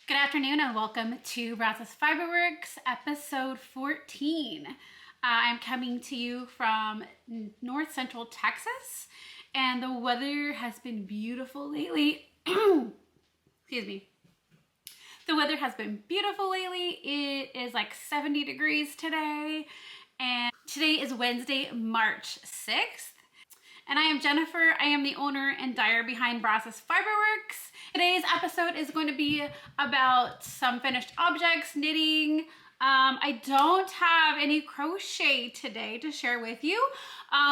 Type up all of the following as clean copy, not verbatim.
Good afternoon and welcome to Brazos Fiber Works, episode 14. I'm coming to you from north central Texas, and the weather has been beautiful lately. Excuse me. The weather has been beautiful lately. It is like 70 degrees today, and today is Wednesday, March 6th. And I am Jennifer. I am the owner and dyer behind Brazos Fiber Works. Today's episode is going to be about some finished objects, knitting. I don't have any crochet today to share with you.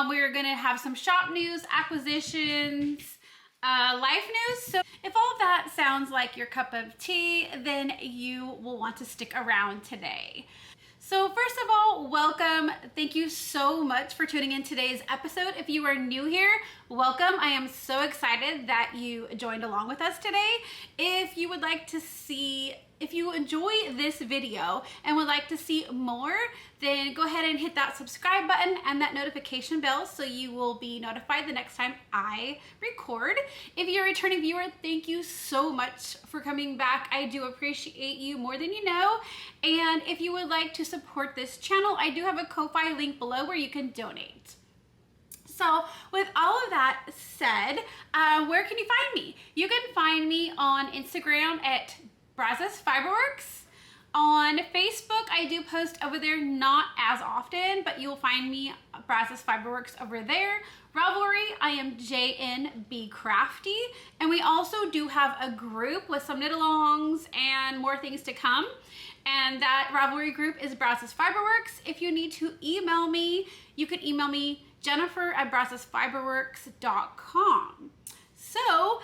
We're going to have some shop news, acquisitions, life news. So if all of that sounds like your cup of tea, then you will want to stick around today. So first of all, welcome. Thank you so much for tuning in today's episode. If you are new here, welcome. I am so excited that you joined along with us today. If you would like to see, if you enjoy this video and would like to see more, then go ahead and hit that subscribe button and that notification bell so you will be notified the next time I record. If you're a returning viewer, thank you so much for coming back. I do appreciate you more than you know. And if you would like to support this channel, I do have a Ko-Fi link below where you can donate. So with all of that said, where can you find me? You can find me on Instagram at Brazos Fiber Works. On Facebook, I do post over there, not as often, but you'll find me Brazos Fiber Works over there. Ravelry, I am JNB Crafty, and we also do have a group with some knit-alongs and more things to come. And that Ravelry group is Brazos Fiber Works. If you need to email me, you can email me jennifer@brazosfiberworks.com. So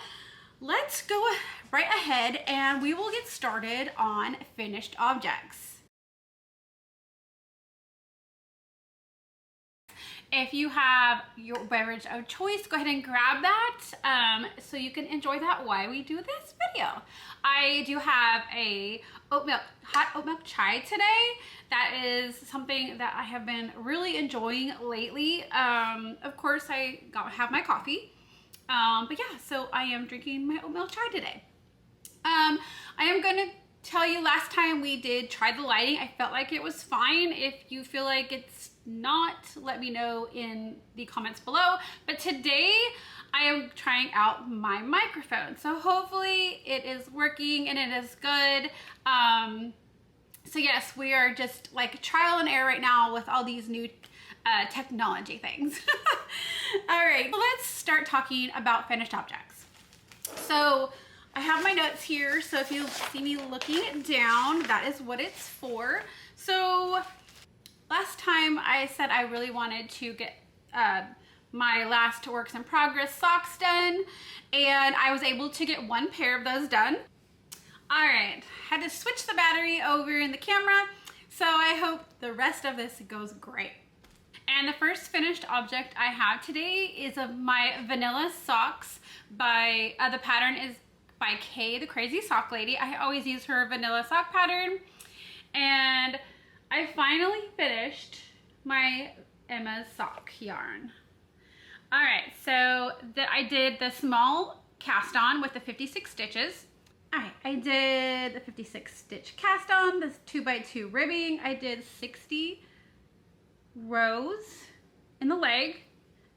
let's go right ahead and we will get started on finished objects. If you have your beverage of choice, go ahead and grab that so you can enjoy that while we do this video. I do have a hot oat milk chai today. That is something that I have been really enjoying lately. Of course, I have my coffee. But yeah, so I am drinking my oat milk chai today. I am going to tell you, last time we did try the lighting, I felt like it was fine. If you feel like it's not, let me know in the comments below. But today I am trying out my microphone. So hopefully it is working and it is good. So yes, we are just like trial and error right now with all these new technology things. All right, so let's start talking about finished objects. So I have my notes here, so if you see me looking down, that is what it's for. So last time I said I really wanted to get my last works in progress socks done, and I was able to get one pair of those done. All right, had to switch the battery over in the camera, so I hope the rest of this goes great. And the first finished object I have today is of my vanilla socks by, the pattern is by Kay, the Crazy Sock Lady. I always use her vanilla sock pattern. And I finally finished my Emma's sock yarn. All right, so I did the small cast on with the 56 stitches. All right, I did the 56 stitch cast on, this 2x2 ribbing. I did 60 rows in the leg,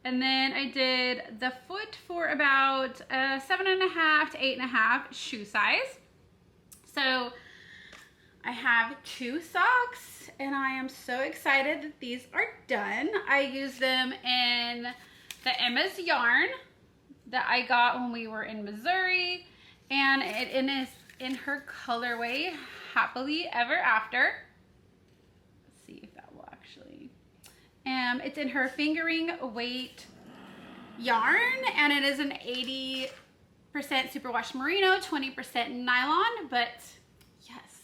and then I did the foot for about 7.5 to 8.5 shoe size. So I have 2 socks and I am so excited that these are done. I used them in the Emma's yarn that I got when we were in Missouri, and it is in her colorway Happily Ever After. Let's see if that will actually. It's in her fingering weight yarn, and it is an 80% superwash merino, 20% nylon. But yes,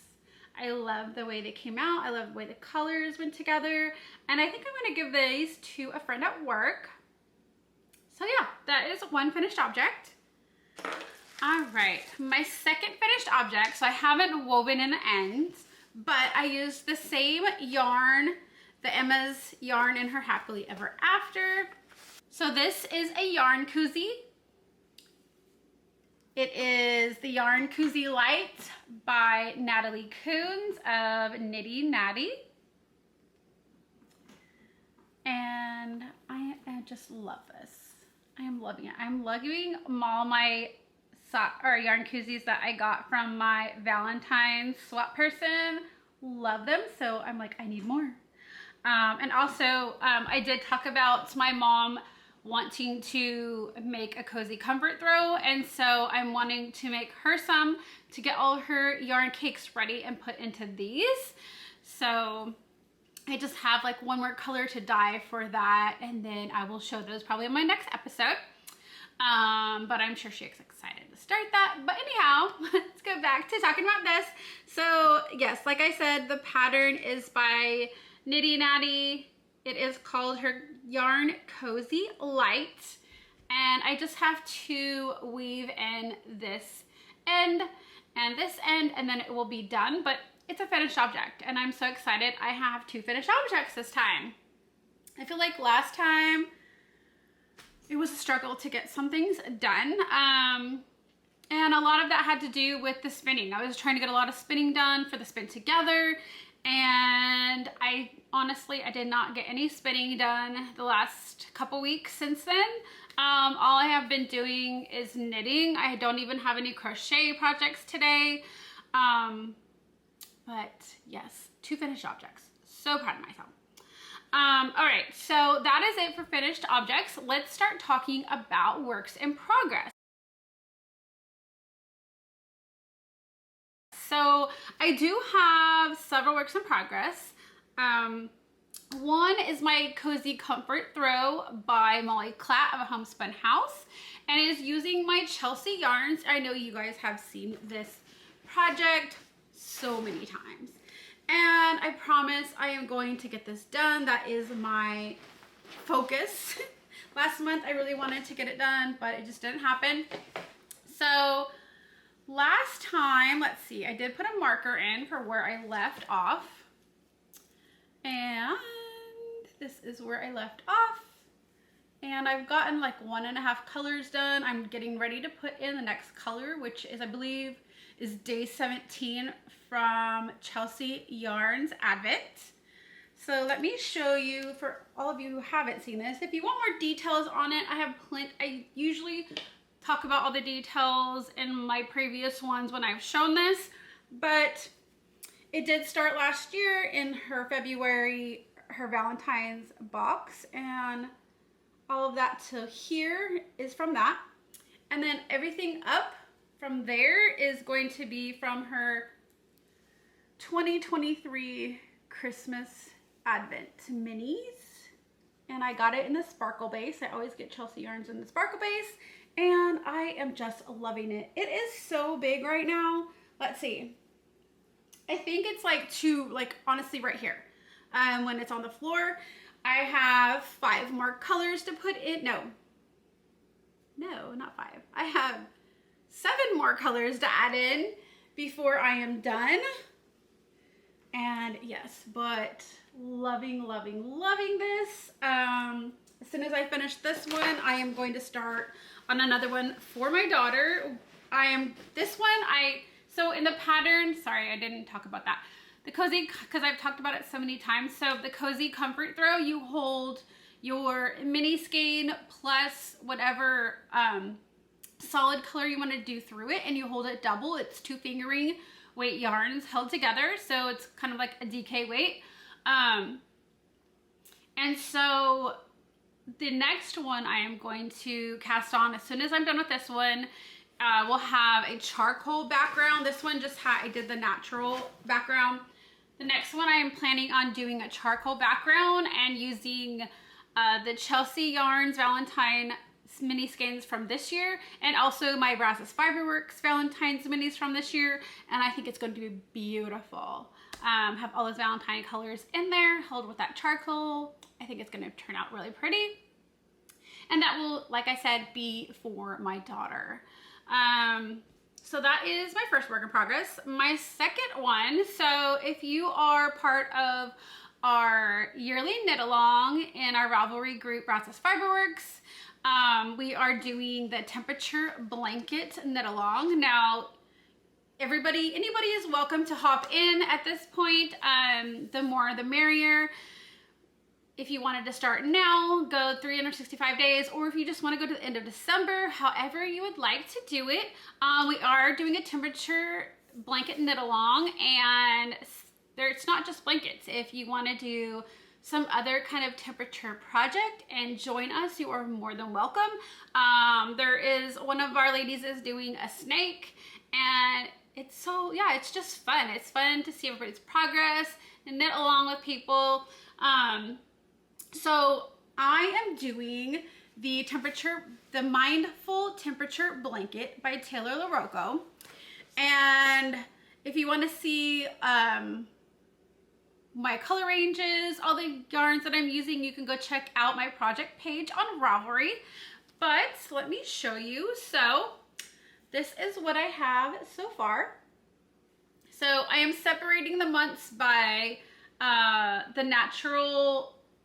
I love the way they came out. I love the way the colors went together, and I think I'm going to give these to a friend at work. So yeah, that is one finished object. All right, my second finished object, so I haven't woven in the ends, but I used the same yarn, the Emma's yarn in her Happily Ever After. So this is a yarn koozie. It is the Yarn Koozie Lite by Natalie Koons of Natty. And I just love this. I am loving it. I'm loving all my yarn koozies that I got from my Valentine's swap person. Love them. So I'm like, I need more. And also, I did talk about my mom wanting to make a cozy comfort throw, and so I'm wanting to make her some to get all her yarn cakes ready and put into these. So I just have like one more color to dye for that, and then I will show those probably in my next episode. But I'm sure she's excited to start that. But anyhow, let's go back to talking about this. So yes, like I said, the pattern is by Natty. It is called her Yarn Cozy Lite, and I just have to weave in this end and this end, and then it will be done. But it's a finished object, and I'm so excited. I have 2 finished objects this time. I feel like last time it was a struggle to get some things done, and a lot of that had to do with the spinning. I was trying to get a lot of spinning done for the spin together, and I honestly did not get any spinning done the last couple weeks since then. All I have been doing is knitting. I don't even have any crochet projects today. But yes, 2 finished objects. So proud of myself. All right, so that is it for finished objects. Let's start talking about works in progress. So I do have several works in progress. One is my Cozy Comfort Throw by Klatt of a Homespun House, and it is using my Chelsea yarns. I know you guys have seen this project so many times, and I promise I am going to get this done. That is my focus. Last month I really wanted to get it done, but it just didn't happen. So last time, let's see, I did put a marker in for where I left off, and this is where I left off, and I've gotten like 1.5 colors done. I'm getting ready to put in the next color, which is, I believe, is day 17 from Chelsea Yarns Advent. So let me show you, for all of you who haven't seen this, if you want more details on it, I have plenty. I usually talk about all the details in my previous ones when I've shown this, but it did start last year in her February, her Valentine's box, and all of that to here is from that. And then everything up from there is going to be from her 2023 Christmas Advent minis. And I got it in the sparkle base. I always get Chelsea yarns in the sparkle base, and I am just loving it. It is so big right now. Let's see. I think it's like honestly right here. When it's on the floor, I have 5 more colors to put in. No, not 5. I have 7 more colors to add in before I am done. And yes, but loving this. As soon as I finish this one, I am going to start on another one for my daughter. So in the pattern, sorry, I didn't talk about that. The cozy, because I've talked about it so many times. So the Cozy Comfort Throw, you hold your mini skein plus whatever solid color you want to do through it, and you hold it double. It's 2 fingering weight yarns held together, so it's kind of like a DK weight. And so the next one I am going to cast on as soon as I'm done with this one. We'll have a charcoal background. This one I did the natural background. The next one I am planning on doing a charcoal background and using the Chelsea Yarns Valentine mini skeins from this year, and also my Brazos Fiber Works Valentine's minis from this year, and I think it's going to be beautiful. Have all those Valentine colors in there, held with that charcoal. I think it's going to turn out really pretty, and that will, like I said, be for my daughter. So that is my first work in progress. My second one, so if you are part of our yearly knit along in our Ravelry group, Brazos Fiber Works, We are doing the temperature blanket knit along. Now, anybody is welcome to hop in at this point. The more the merrier. If you wanted to start now, go 365 days, or if you just want to go to the end of December, however you would like to do it. We are doing a temperature blanket knit along, and it's not just blankets. If you want to do some other kind of temperature project and join us, you are more than welcome. There is one of our ladies is doing a snake, and it's just fun. It's fun to see everybody's progress and knit along with people. So I am doing the Mindful Temperature Blanket by Taylor LaRocco. And if you want to see my color ranges, all the yarns that I'm using, you can go check out my project page on Ravelry. But let me show you. So this is what I have so far. So I am separating the months by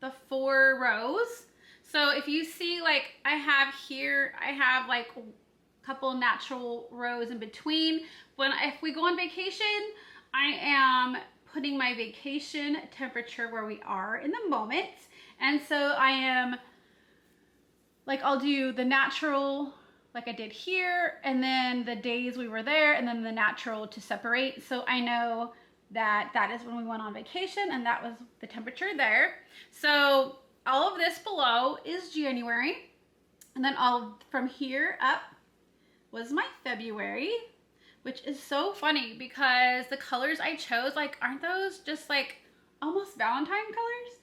the 4 rows. So if you see, like I have like a couple natural rows in between. If we go on vacation, I am putting my vacation temperature where we are in the moment. And so I am like, I'll do the natural like I did here, and then the days we were there, and then the natural to separate. So I know that is when we went on vacation, and that was the temperature there. So all of this below is January, and then all from here up was my February, which is so funny because the colors I chose, like, aren't those just like almost Valentine colors?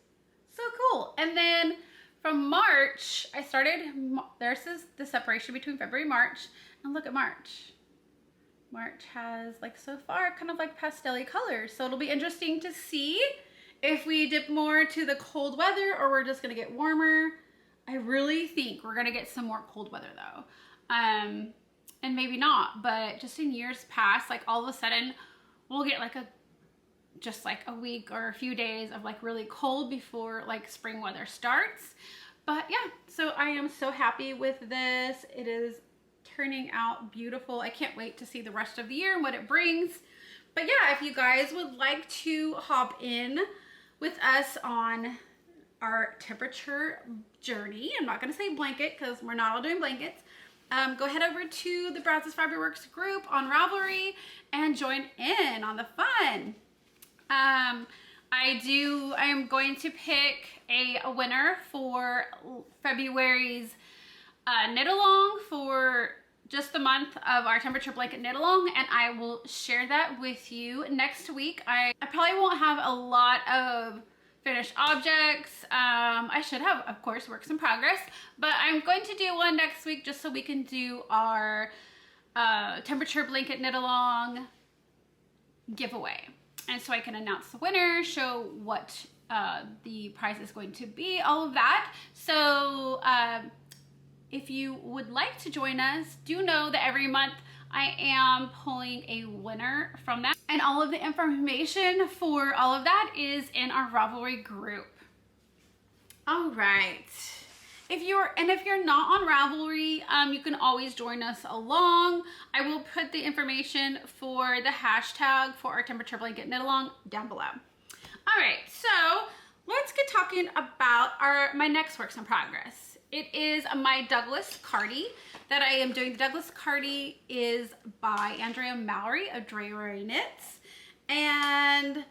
So cool. And then from March, I started, this is the separation between February and March, and look at March. March has, like, so far kind of like pastel-y colors. So it'll be interesting to see if we dip more to the cold weather or we're just gonna get warmer. I really think we're gonna get some more cold weather though. And maybe not, but just in years past, like all of a sudden we'll get like just like a week or a few days of like really cold before like spring weather starts. But yeah, so I am so happy with this. It is turning out beautiful. I can't wait to see the rest of the year and what it brings. But yeah, if you guys would like to hop in with us on our temperature journey, I'm not going to say blanket because we're not all doing blankets. Go head over to the Brazos Fiber Works group on Ravelry and join in on the fun. I am going to pick a winner for February's knit along for just the month of our temperature blanket knit along, and I will share that with you next week. I probably won't have a lot of finished objects. I should have, of course, works in progress, but I'm going to do one next week just so we can do our temperature blanket knit along giveaway. And so I can announce the winner, show what the prize is going to be, all of that. So if you would like to join us, do know that every month I am pulling a winner from that. And all of the information for all of that is in our Ravelry group. All right. If you're not on Ravelry, you can always join us along. I will put the information for the hashtag for our temperature blanket knit along down below. All right, so let's get talking about my next works in progress. It is my Douglas Cardi that I am doing. The Douglas Cardi is by Andrea Mowry of Drapery Knits. And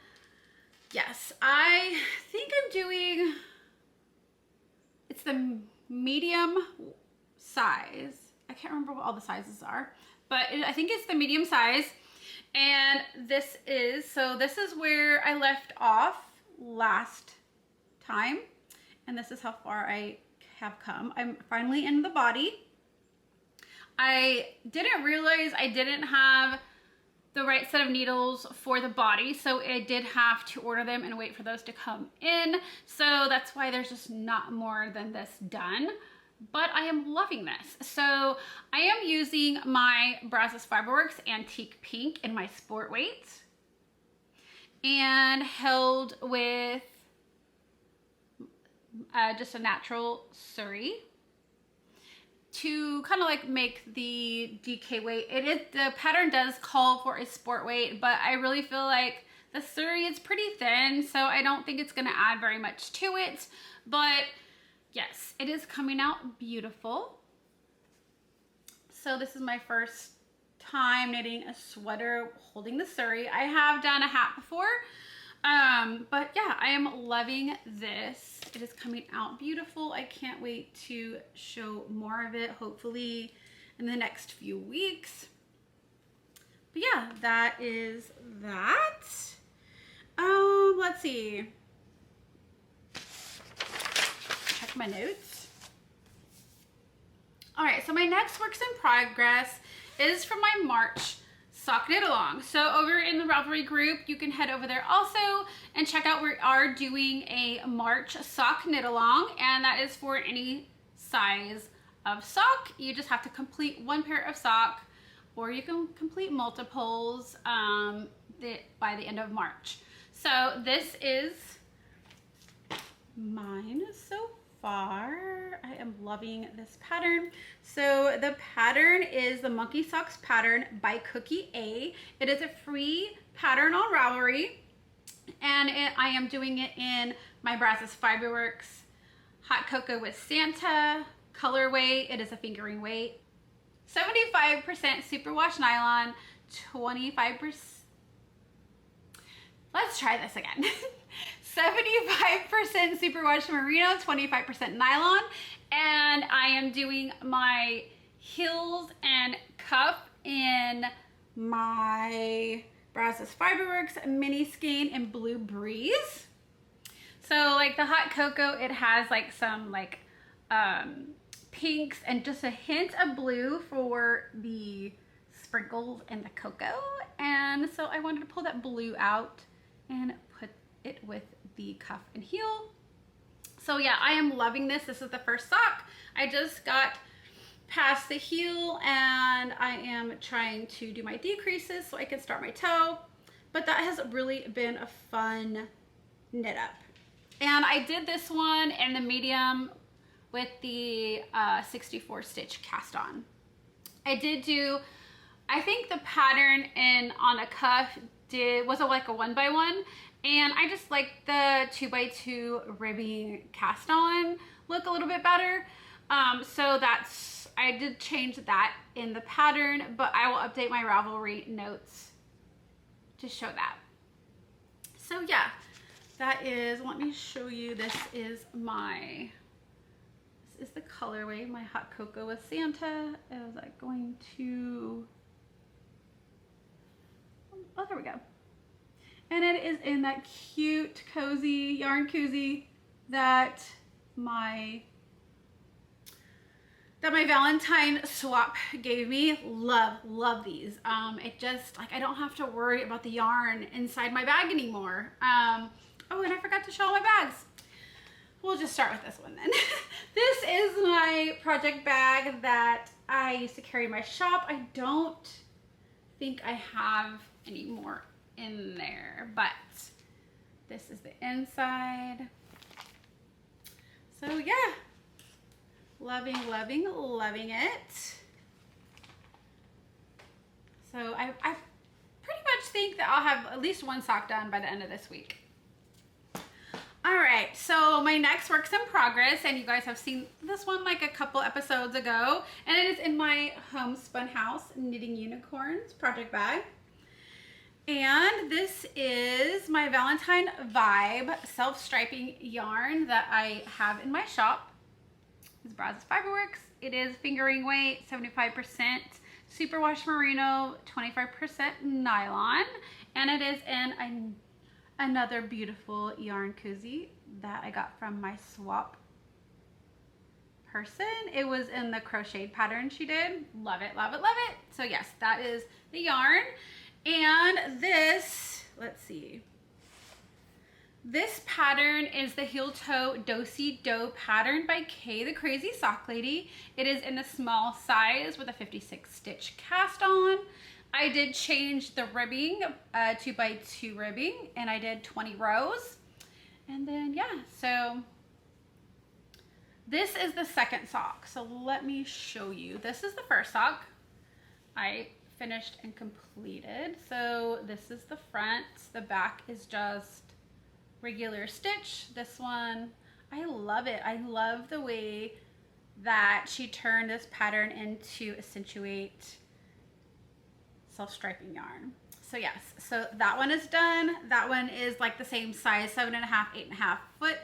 yes, I think I'm doing, it's the medium size. I can't remember what all the sizes are, but I think it's the medium size. And this is where I left off last time. And this is how far I have come. I'm finally in the body. I didn't realize I didn't have the right set of needles for the body, so I did have to order them and wait for those to come in. So that's why there's just not more than this done, but I am loving this. So I am using my Brazos Fiber Works Antique Pink in my sport weight and held with just a natural Surrey. to kind of like make the DK weight. The pattern does call for a sport weight, but I really feel like the suri is pretty thin, so I don't think it's gonna add very much to it. But yes, it is coming out beautiful. So this is my first time knitting a sweater holding the suri. I have done a hat before, but yeah, I am loving this. It is coming out beautiful. I can't wait to show more of it, hopefully in the next few weeks. But yeah, that is that. Let's see. Check my notes. All right, so my next works in progress is from my March sock knit along. So over in the Ravelry group, you can head over there also and check out, we are doing a March sock knit along, and that is for any size of sock. You just have to complete one pair of sock, or you can complete multiples by the end of March. So this is mine so far. I am loving this pattern. So the pattern is the Monkey Socks pattern by Cookie A. It is a free pattern on Ravelry, and I am doing it in my Brazos Fiber Works Hot Cocoa with Santa colorway. It is a fingering weight. 75% superwash nylon, 25%. Let's try this again. 75% superwash merino, 25% nylon, and I am doing my heels and cuff in my Brazos Fiber Works mini skein in Blue Breeze. So like the hot cocoa, it has like some like pinks and just a hint of blue for the sprinkles and the cocoa, and so I wanted to pull that blue out and put it with the cuff and heel. So yeah, I am loving this. This is the first sock. I just got past the heel and I am trying to do my decreases so I can start my toe, but that has really been a fun knit up. And I did this one in the medium with the 64 stitch cast on. I did do, I think the pattern on a cuff was like a 1x1, and I just like the 2x2 ribbing cast on look a little bit better. So I did change that in the pattern, but I will update my Ravelry notes to show that. So yeah, that is, let me show you, this is the colorway, my hot cocoa with Santa. I was like going to, oh, there we go. And it is in that cute, cozy yarn koozie that my Valentine swap gave me. Love these. It just, like, I don't have to worry about the yarn inside my bag anymore. Oh, and I forgot to show all my bags. We'll just start with this one then. This is my project bag that I used to carry in my shop. I don't think I have any more in there, but this is the inside. So yeah, loving it. So I pretty much think that I'll have at least one sock done by the end of this week. All right, so my next work's in progress, and you guys have seen this one like a couple episodes ago, and it is in my Homespun House Knitting Unicorns project bag. And this is my Valentine Vibe self-striping yarn that I have in my shop. It's Brazos Fiber Works. It is fingering weight, 75% superwash merino, 25% nylon, and it is in another beautiful yarn koozie that I got from my swap person. It was in the crocheted pattern she did. Love it. So yes, that is the yarn. And this, let's see. This pattern is the heel toe do-si do pattern by Kay the Crazy Sock Lady. It is in a small size with a 56 stitch cast on. I did change the ribbing, 2x2 ribbing, and I did 20 rows. And then yeah, so This is the second sock, so let me show you. This is the first sock I finished and completed. So this is the front. The back is just regular stitch. This one, I love it. I love the way that she turned this pattern into accentuate self-striping yarn. So yes, so that one is done. That one is like the same size, 7.5, 8.5 foot.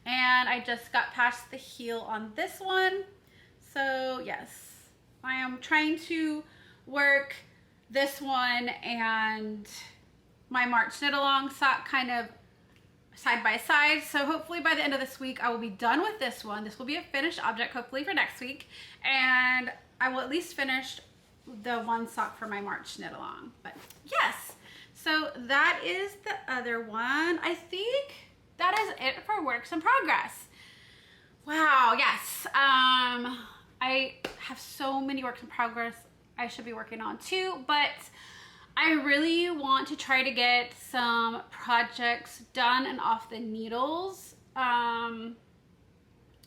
And I just got past the heel on this one. So yes, I am trying to work this one and my March knit along sock kind of side by side. So hopefully by the end of this week, I will be done with this one. This will be a finished object, hopefully for next week. And I will at least finish the one sock for my March knit along. But yes, so that is the other one. I think that is it for works in progress. Wow, yes. I have so many works in progress I should be working on too, but I really want to try to get some projects done and off the needles.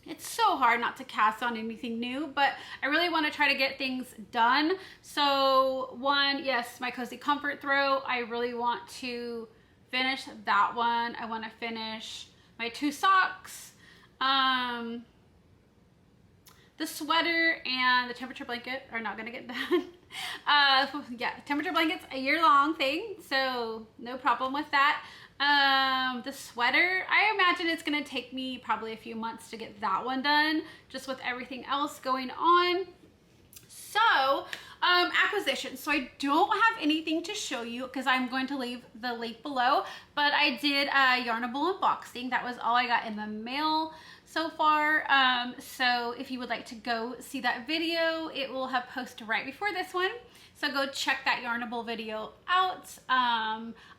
It's so hard not to cast on anything new, but I really want to try to get things done. So one, yes, my cozy comfort throw. I really want to finish that one. I want to finish my 2 socks. The sweater and the temperature blanket are not going to get done. Yeah, temperature blanket's a year-long thing, so no problem with that. The sweater, I imagine it's going to take me probably a few months to get that one done, just with everything else going on. So, acquisitions. So I don't have anything to show you because I'm going to leave the link below, but I did a Yarnable unboxing. That was all I got in the mail so far. So if you would like to go see that video, it will have posted right before this one. So go check that Yarnable video out.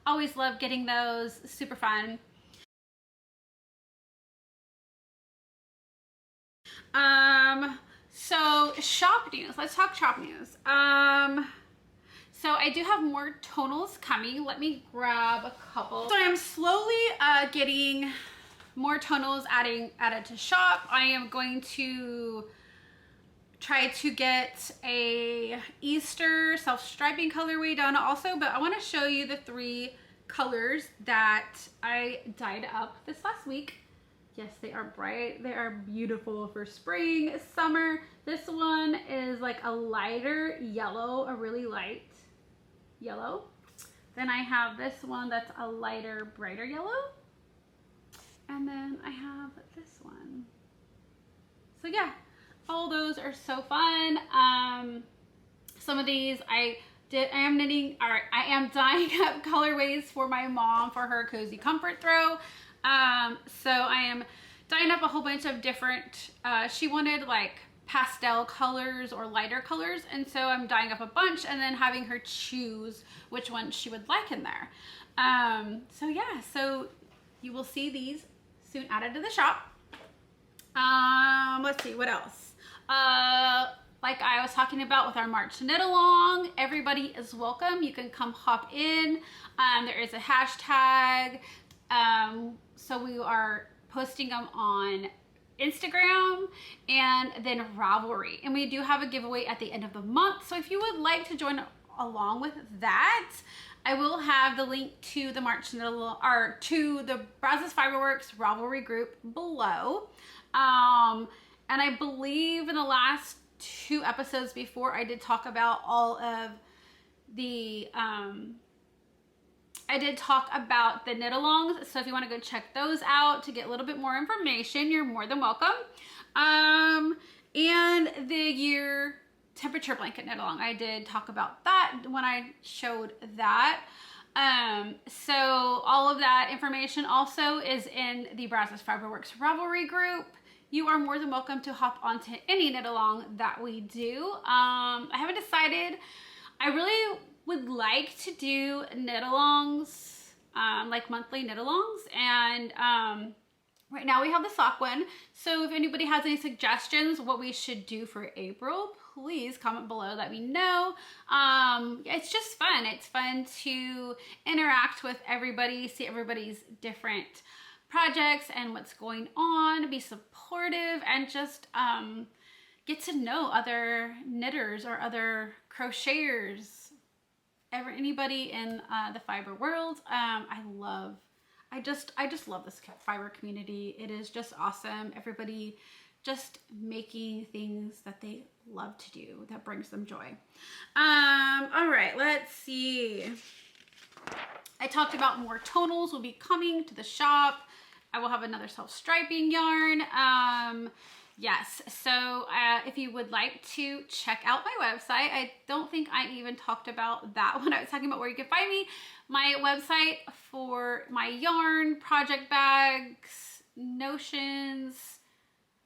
Always love getting those, super fun. So shop news, let's talk shop news. So I do have more tonals coming. Let me grab a couple. So I am slowly getting more tonals added to shop. I am going to try to get a Easter self-striping colorway done also, but I want to show you the 3 colors that I dyed up this last week. Yes, they are bright. They are beautiful for spring, summer. This one is like a lighter yellow, a really light yellow. Then I have this one that's a lighter, brighter yellow. And then I have this one. So yeah, all those are so fun. Some of these I am knitting, or I am dyeing up colorways for my mom for her cozy comfort throw. So I am dyeing up a whole bunch of different, she wanted like pastel colors or lighter colors, and so I'm dyeing up a bunch and then having her choose which one she would like in there. So yeah, so you will see these soon added to the shop. Let's see, what else? Like I was talking about with our March knit along, everybody is welcome. You can come hop in. There is a hashtag. So we are posting them on Instagram and then Ravelry. And we do have a giveaway at the end of the month. So if you would like to join along with that, I will have the link to the March knit along, or to the Brazos Fiber Works Ravelry group below. And I believe in the last 2 episodes before, I did talk about all of the, I did talk about the knit alongs. So if you want to go check those out to get a little bit more information, you're more than welcome. And the year temperature blanket knit along, I did talk about that when I showed that. So all of that information also is in the Brazos Fiber Works Ravelry group. You are more than welcome to hop onto any knit along that we do. I haven't decided. I really would like to do knit alongs, like monthly knit alongs, and right now we have the sock one. So if anybody has any suggestions what we should do for April, please comment below, let me know. It's just fun. It's fun to interact with everybody, see everybody's different projects and what's going on, be supportive, and just get to know other knitters or other crocheters, anybody in the fiber world. I just love this fiber community. It is just awesome. Everybody just making things that they love to do, that brings them joy. All right, let's see. I talked about more tonals will be coming to the shop. I will have another self-striping yarn. Yes, so if you would like to check out my website, I don't think I even talked about that when I was talking about where you can find me. My website for my yarn, project bags, notions,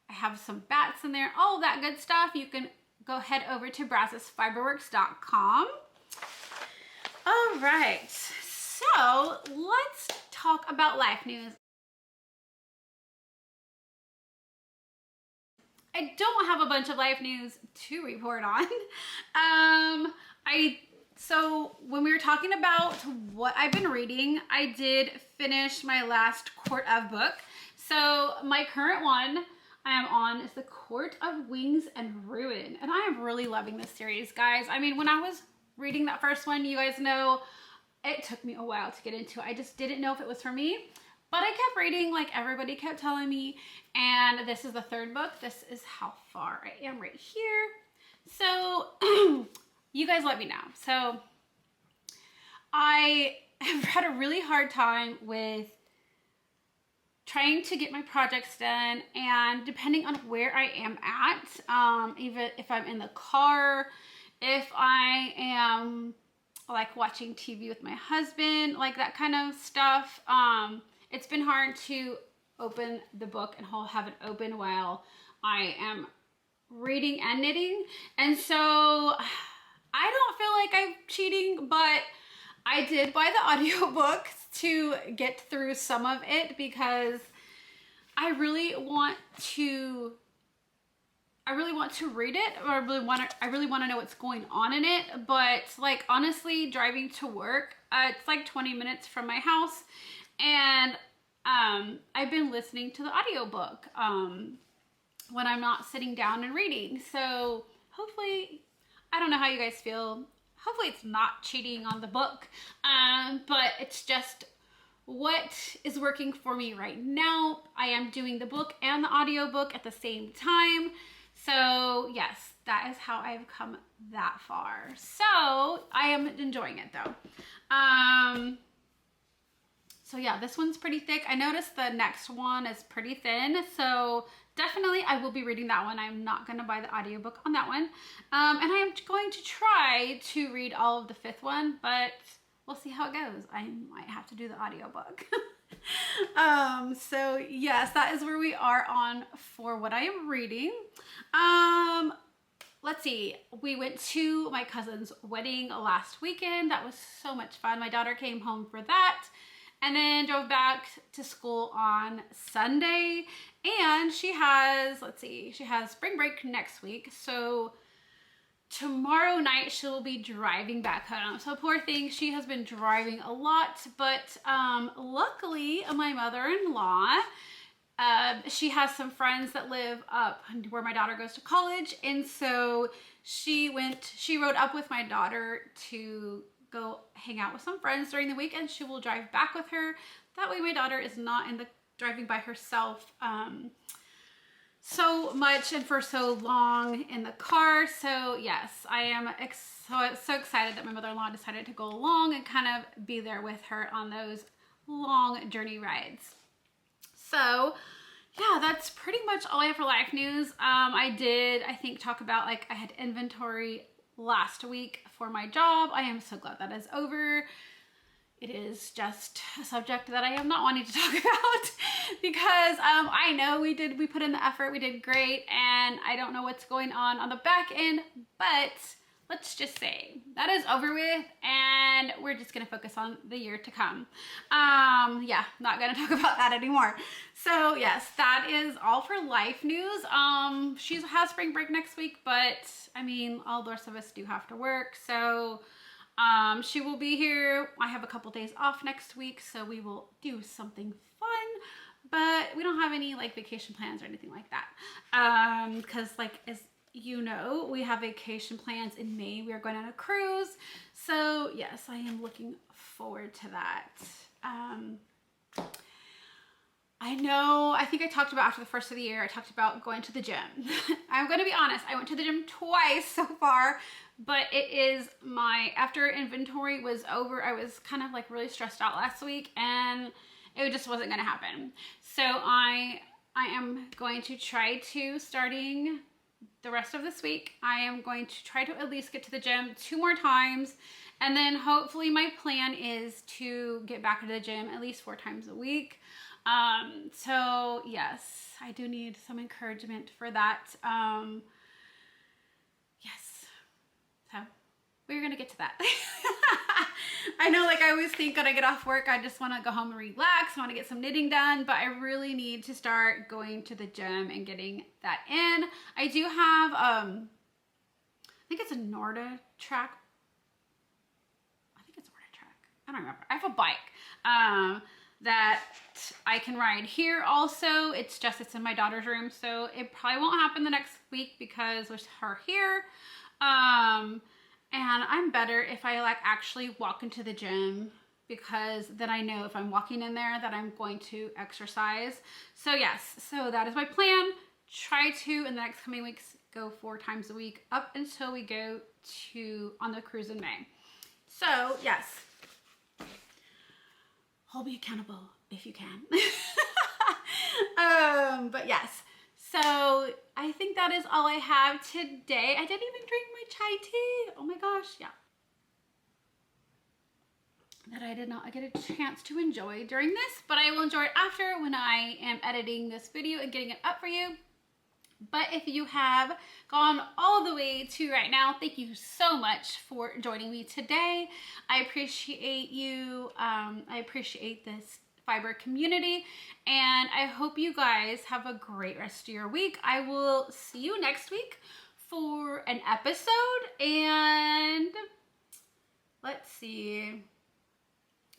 I have some bats in there, all of that good stuff. You can go head over to brazosfiberworks.com. All right, so let's talk about life news. I don't have a bunch of life news to report on. So when we were talking about what I've been reading, I did finish my last Court of book. So my current one I am on is the Court of Wings and Ruin. And I am really loving this series, guys. I mean, when I was reading that first one, you guys know, it took me a while to get into it. I just didn't know if it was for me. But I kept reading, like everybody kept telling me, and this is the third book. This is how far I am right here. So you guys let me know. So I have had a really hard time with trying to get my projects done, and depending on where I am at, even if I'm in the car, if I am like watching TV with my husband, like that kind of stuff, it's been hard to open the book and have it open while I am reading and knitting. And so I don't feel like I'm cheating, but I did buy the audiobook to get through some of it because I really want to read it, or I really want to know what's going on in it. But like honestly, driving to work, it's like 20 minutes from my house. And I've been listening to the audiobook when I'm not sitting down and reading. So hopefully, I don't know how you guys feel. Hopefully it's not cheating on the book, but it's just what is working for me right now. I am doing the book and the audiobook at the same time. So yes, that is how I've come that far. So I am enjoying it though. So yeah, this one's pretty thick. I noticed the next one is pretty thin. So definitely I will be reading that one. I'm not going to buy the audiobook on that one. And I am going to try to read all of the fifth one, but we'll see how it goes. I might have to do the audiobook. So yes, that is where we are on for what I am reading. Let's see. We went to my cousin's wedding last weekend. That was so much fun. My daughter came home for that. And then drove back to school on Sunday. And she has, let's see, she has spring break next week. So tomorrow night she'll be driving back home. So poor thing, she has been driving a lot. But luckily, my mother-in-law, she has some friends that live up where my daughter goes to college. And so she rode up with my daughter to go hang out with some friends during the week, and she will drive back with her. That way my daughter is not driving by herself so much and for so long in the car. So yes, I am so excited that my mother-in-law decided to go along and kind of be there with her on those long journey rides. So yeah, that's pretty much all I have for life news. I think talk about, like, I had inventory last week for my job. I am so glad that is over. It is just a subject that I am not wanting to talk about because I know we put in the effort, we did great, and I don't know what's going on the back end, but let's just say that is over with, and we're just gonna focus on the year to come. Yeah, not gonna talk about that anymore. So yes, that is all for life news. She has spring break next week, but I mean, all the rest of us do have to work, so she will be here. I have a couple days off next week, so we will do something fun. but we don't have any like vacation plans or anything like that. Because like, as you know, we have vacation plans in May. We are going on a cruise. So yes, I am looking forward to that. I know, I think I talked about after the first of the year, I talked about going to the gym. I'm going to be honest, I went to the gym twice so far, but it is after inventory was over, I was kind of like really stressed out last week and it just wasn't going to happen. So I am going to try to, starting the rest of this week, I am going to try to at least get to the gym 2 more times. And then hopefully my plan is to get back to the gym at least 4 times a week. So yes, I do need some encouragement for that. Yes, so we're gonna get to that. I know, like I always think when I get off work, I just want to go home and relax. I want to get some knitting done, but I really need to start going to the gym and getting that in. I do have, I think it's a Norda track. I think it's a Norda track. I don't remember. I have a bike, that I can ride here also. It's in my daughter's room, so it probably won't happen the next week because there's her here. And I'm better if I like actually walk into the gym, because then I know if I'm walking in there that I'm going to exercise. So yes, so that is my plan. Try to, in the next coming weeks, go 4 times a week up until we go on the cruise in May. So yes, hold me accountable if you can. But yes, so I think that is all I have today. I didn't even drink my chai tea. Oh my gosh, yeah. That I did not get a chance to enjoy during this, but I will enjoy it after when I am editing this video and getting it up for you. But if you have gone all the way to right now, thank you so much for joining me today. I appreciate you. I appreciate this fiber community, and I hope you guys have a great rest of your week. I will see you next week for an episode, and let's see.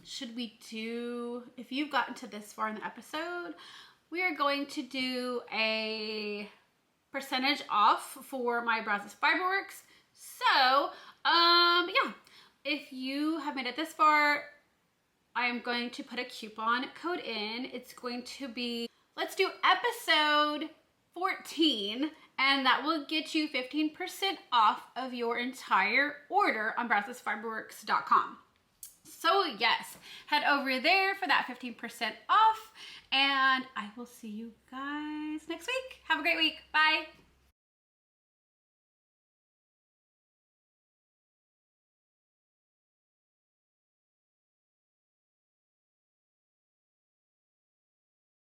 Should we do, if you've gotten to this far in the episode, we are going to do a percentage off for my Brazos Fiber Works. So, yeah, if you have made it this far, I am going to put a coupon code in. It's going to be, let's do episode 14, and that will get you 15% off of your entire order on BrazosFiberWorks.com. So yes, head over there for that 15% off, and I will see you guys next week. Have a great week. Bye.